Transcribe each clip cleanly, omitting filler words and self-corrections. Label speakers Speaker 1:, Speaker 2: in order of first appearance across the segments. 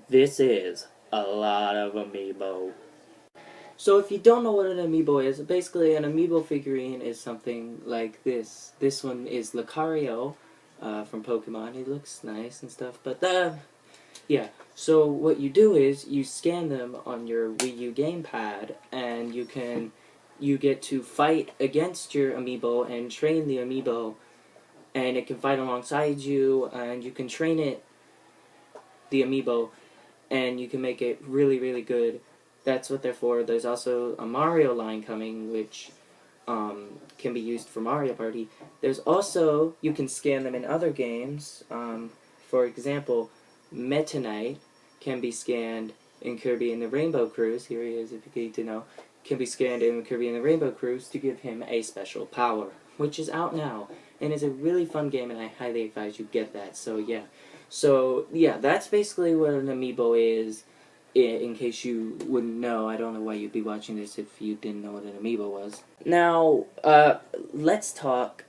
Speaker 1: This is a lot of Amiibo. So if you don't know what an Amiibo is, basically an Amiibo figurine is something like this. This one is Lucario from Pokemon. He looks nice and stuff, but yeah. So what you do is you scan them on your Wii U gamepad, and you get to fight against your Amiibo and train the Amiibo, and it can fight alongside you, and you can train it, the Amiibo, and you can make it really, really good. That's what they're for. There's also a Mario line coming, which can be used for Mario Party. There's also, you can scan them in other games. For example, Meta Knight can be scanned in Kirby and the Rainbow Cruise. Here he is, if you need to know. Can be scanned in Kirby and the Rainbow Cruise to give him a special power, which is out now. And it's a really fun game, and I highly advise you get that. So yeah, that's basically what an Amiibo is. In case you wouldn't know, I don't know why you'd be watching this if you didn't know what an Amiibo was. Now, let's talk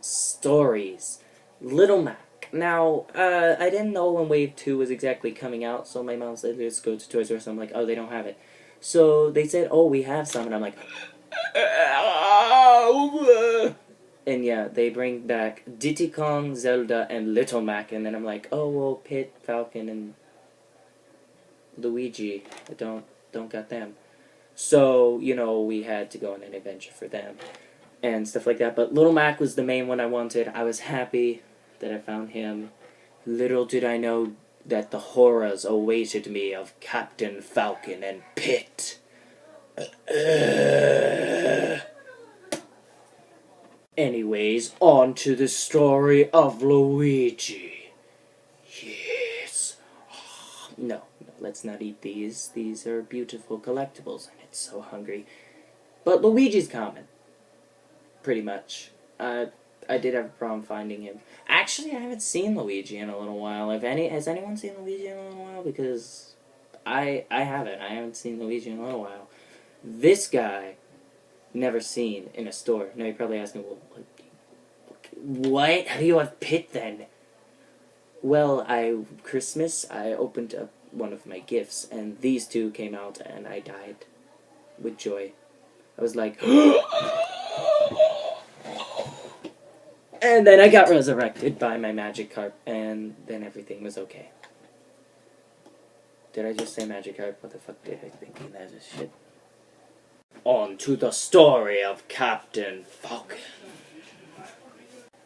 Speaker 1: stories. Little Mac. Now, I didn't know when Wave 2 was exactly coming out, so my mom said, let's go to Toys R Us. I'm like, oh, they don't have it. So they said, oh, we have some, and I'm like, and yeah, they bring back Diddy Kong, Zelda, and Little Mac, and then I'm like, oh, well, Pit, Falcon, and Luigi. I don't got them. So, we had to go on an adventure for them and stuff like that. But Little Mac was the main one I wanted. I was happy that I found him. Little did I know that the horrors awaited me of Captain Falcon and Pit. Anyways, on to the story of Luigi. Yes. No, let's not eat these. These are beautiful collectibles, and it's so hungry. But Luigi's common. Pretty much. I did have a problem finding him. Actually, I haven't seen Luigi in a little while. Has anyone seen Luigi in a little while? Because I haven't. I haven't seen Luigi in a little while. This guy, never seen in a store. Now you're probably asking, well, what? How do you have Pit then? Well, Christmas, I opened up one of my gifts, and these two came out, and I died with joy. I was like, and then I got resurrected by my Magikarp, and then everything was okay. Did I just say Magikarp? What the fuck did I think? That is shit. On to the story of Captain Falcon.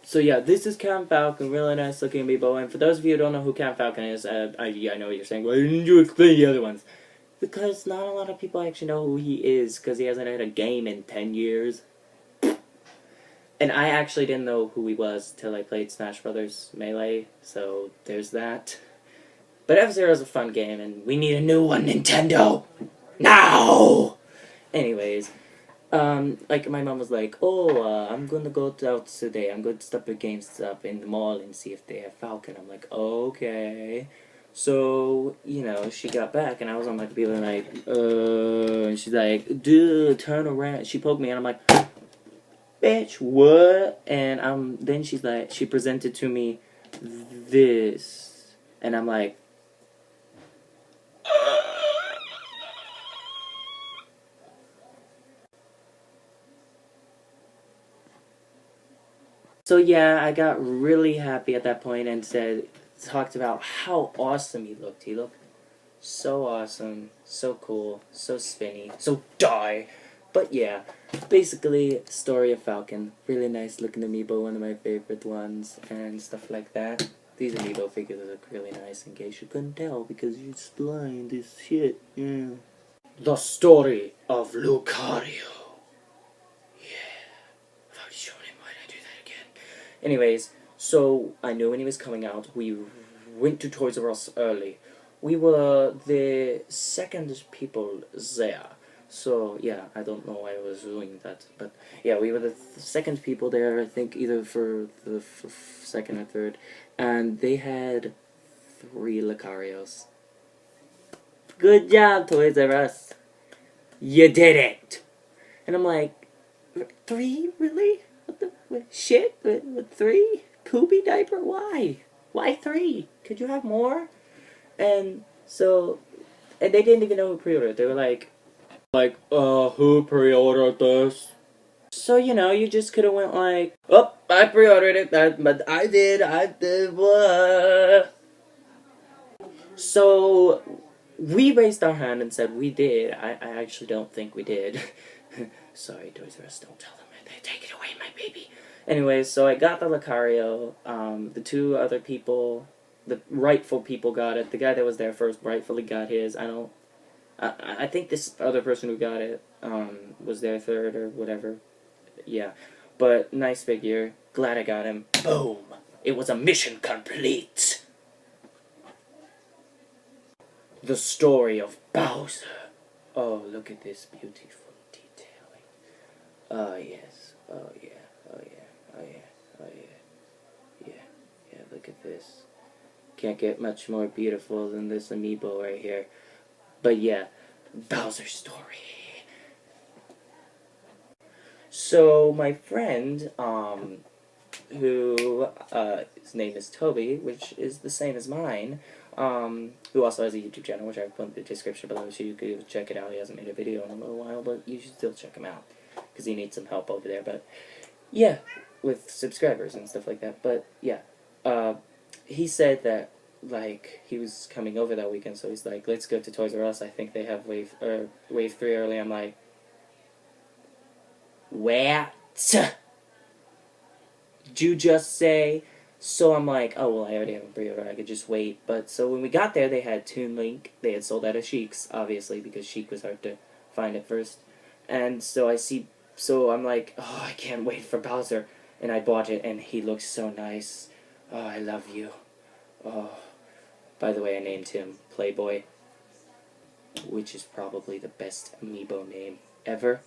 Speaker 1: So yeah, this is Captain Falcon, really nice looking Amiibo, and for those of you who don't know who Captain Falcon is, I know what you're saying, why didn't you explain the other ones? Because not a lot of people actually know who he is, because he hasn't had a game in 10 years. And I actually didn't know who he was till I played Smash Brothers Melee, so there's that. But F-Zero is a fun game, and we need a new one, Nintendo! Now! Anyways, like my mom was like, oh, I'm gonna go out today. I'm going to stop at GameStop in the mall and see if they have Falcon. I'm like, okay. So, she got back and I was on my computer like, and she's like, dude, turn around. She poked me and I'm like, bitch, what? And then she's like, she presented to me this, and I'm like, so yeah, I got really happy at that point and talked about how awesome he looked. He looked so awesome, so cool, so spinny, so die. But yeah, basically, story of Falcon. Really nice looking Amiibo, one of my favorite ones, and stuff like that. These Amiibo figures look really nice, in case you couldn't tell, because you're blind as shit, yeah. The story of Lucario. Anyways, so I knew when he was coming out. We went to Toys R Us early. We were the second people there. So, yeah, I don't know why I was doing that. But, yeah, we were the second people there, I think, either for the second or third. And they had 3 Lucarios. Good job, Toys R Us. You did it! And I'm like, 3? Really? Shit? With 3? Poopy diaper? Why? Why 3? Could you have more? And So, and they didn't even know who pre-ordered. They were who pre-ordered this? So, you know, you just could have went like, oh, I pre-ordered it, but I did, what? So, we raised our hand and said we did. I actually don't think we did. Sorry, Toys R Us, don't tell them. They take it away, my baby. Anyways, so I got the Lucario. The two other people, the rightful people got it. The guy that was there first rightfully got his. I think this other person who got it was there third or whatever. Yeah. But nice figure. Glad I got him. Boom! It was a mission complete! The story of Bowser. Oh, look at this beautiful detailing. Oh, yes. Oh, yeah. Oh, yeah. Oh, yeah. Oh, yeah. Yeah. Yeah, look at this. Can't get much more beautiful than this Amiibo right here. But yeah, Bowser's story. So, my friend, who, his name is Toby, which is the same as mine, who also has a YouTube channel, which I've put in the description below, so you could check it out. He hasn't made a video in a little while, but you should still check him out, because he needs some help over there, but, yeah, with subscribers and stuff like that, but, yeah, he said that, like, he was coming over that weekend, so he's like, let's go to Toys R Us, I think they have Wave 3 early. I'm like, what? Did you just say? So I'm like, oh, well, I already have a pre-order, I could just wait. But so when we got there, they had Toon Link. They had sold out of Sheik's, obviously, because Sheik was hard to find at first. And so so I'm like, oh, I can't wait for Bowser. And I bought it, and he looks so nice. Oh, I love you. Oh, by the way, I named him Playboy, which is probably the best Amiibo name ever.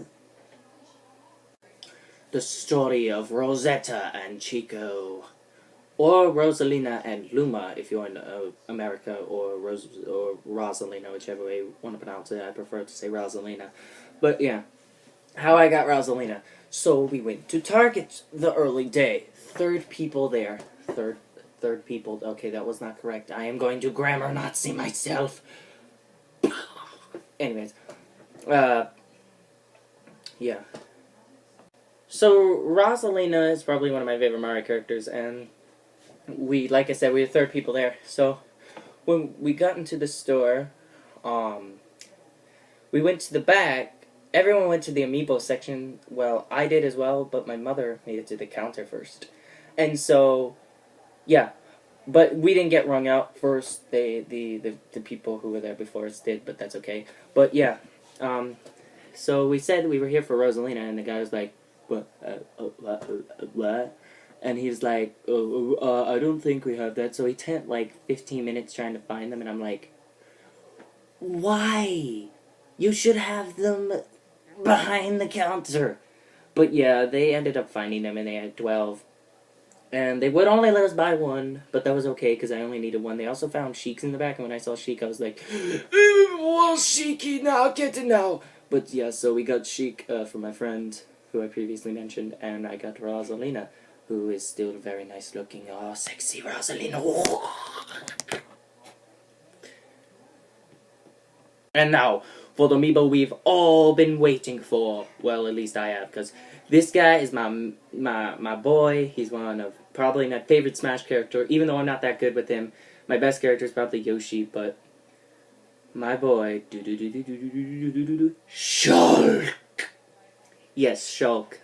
Speaker 1: The story of Rosetta and Chico. Or Rosalina and Luma, if you're in America, or Rosalina, whichever way you want to pronounce it. I prefer to say Rosalina. But yeah, how I got Rosalina. So we went to Target the early day. Third people there. Third people. Okay, that was not correct. I am going to grammar Nazi myself. Anyways, yeah. So Rosalina is probably one of my favorite Mario characters, and like I said, we were third people there. So when we got into the store, we went to the back. Everyone went to the Amiibo section. Well, I did as well, but my mother made it to the counter first. And so, yeah. But we didn't get rung out first. The people who were there before us did, but that's okay. But yeah, so we said we were here for Rosalina, and the guy was like, what? And he's like, I don't think we have that. So he spent like 15 minutes trying to find them, and I'm like, why? You should have them behind the counter. But yeah, they ended up finding them, and they had 12. And they would only let us buy one, but that was okay, because I only needed one. They also found Sheiks in the back, and when I saw Sheik, I was like, well, Sheiky now, get it now. But yeah, so we got Sheik from my friend, who I previously mentioned, and I got Rosalina, who is still very nice looking. Oh, sexy Rosalina. And now, for the Amiibo we've all been waiting for. Well, at least I have, because this guy is my boy. He's one of probably my favorite Smash character, even though I'm not that good with him. My best character is probably Yoshi, but my boy, Shulk. Yes, Shulk.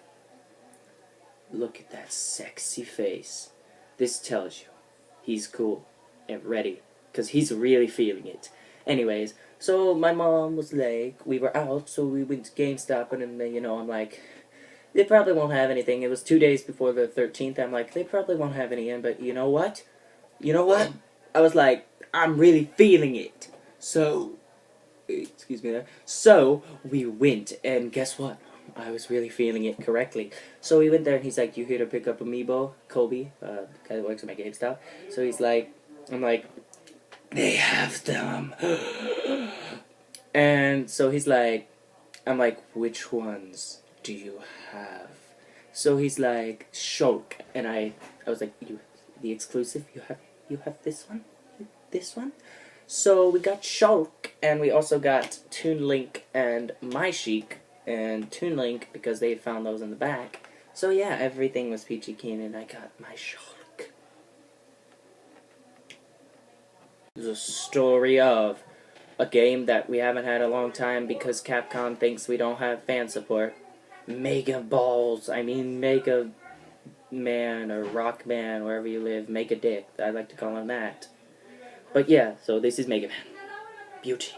Speaker 1: Look at that sexy face. This tells you he's cool and ready, because he's really feeling it. Anyways, so my mom was like, we were out, so we went to GameStop, and then, you know, I'm like, they probably won't have anything. It was 2 days before the 13th. I'm like, they probably won't have any in, but you know what? You know what? I was like, I'm really feeling it. So, excuse me there. So, we went, and guess what? I was really feeling it correctly. So we went there, and he's like, you here to pick up Amiibo? Kobe, the guy that works at my GameStop. So he's like, I'm like, they have them. And so he's like, I'm like, which ones do you have? So he's like, Shulk. And I was like, the exclusive? You have this one? This one? So we got Shulk, and we also got Toon Link and My Sheik, and Toon Link because they found those in the back. So yeah, everything was peachy keen, and I got My Shulk. The story of a game that we haven't had a long time because Capcom thinks we don't have fan support. Mega Man or Rock Man, wherever you live, Mega Dick. I like to call him that. But yeah, so this is Mega Man. Beauty.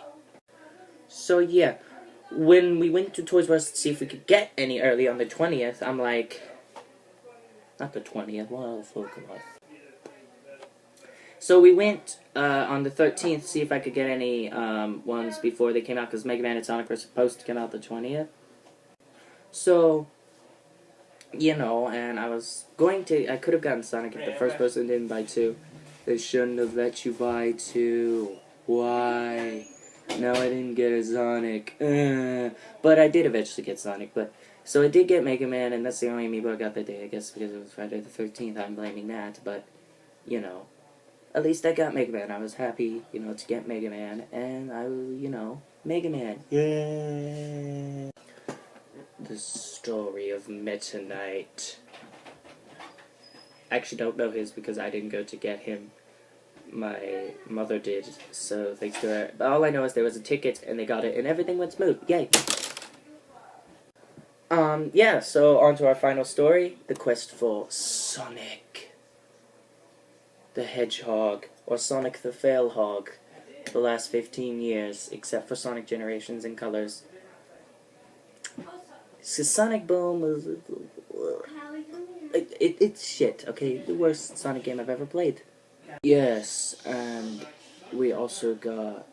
Speaker 1: So yeah, when we went to Toys R Us to see if we could get any early on the 20th, I'm like, not the 20th, what the fuck am I? So we went on the 13th to see if I could get any ones before they came out, because Mega Man and Sonic were supposed to come out the 20th. So, you know, and I could have gotten Sonic if the first person didn't buy two. They shouldn't have let you buy two. Why? No, I didn't get a Sonic. But I did eventually get Sonic, so I did get Mega Man, and that's the only amiibo I got that day, I guess, because it was Friday the 13th, I'm blaming that, but, you know. At least I got Mega Man. I was happy, to get Mega Man, and Mega Man. Yeah. The story of Meta Knight. I actually don't know his because I didn't go to get him. My mother did, so thanks to her. But all I know is there was a ticket, and they got it, and everything went smooth. Yay. Yeah, so on to our final story. The quest for Sonic the Hedgehog, or Sonic the Failhog, the last 15 years, except for Sonic Generations and Colors. So Sonic Boom was... It's shit, okay? The worst Sonic game I've ever played. Yes, and we also got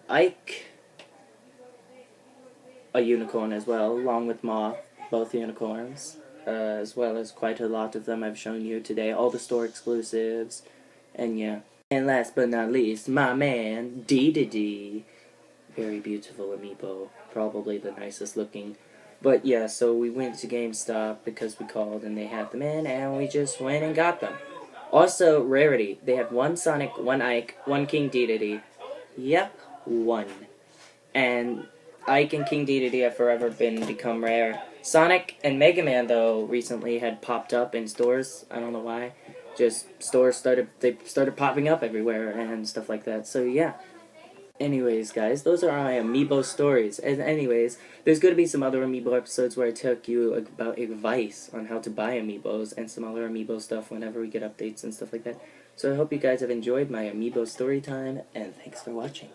Speaker 1: Ike, a unicorn as well, along with Moth, both unicorns. As well as quite a lot of them I've shown you today, all the store exclusives, and yeah. And last but not least, my man, D. Very beautiful amiibo, probably the nicest looking. But yeah, so we went to GameStop because we called and they had them in, and we just went and got them. Also, rarity, they had one Sonic, one Ike, one King Dedede. Yep, one. And Ike and King Dedede have forever become rare. Sonic and Mega Man, though, recently had popped up in stores. I don't know why. Just stores started popping up everywhere and stuff like that. So yeah. Anyways, guys, those are my amiibo stories. And anyways, there's going to be some other amiibo episodes where I took you about advice on how to buy amiibos and some other amiibo stuff whenever we get updates and stuff like that. So I hope you guys have enjoyed my amiibo story time, and thanks for watching.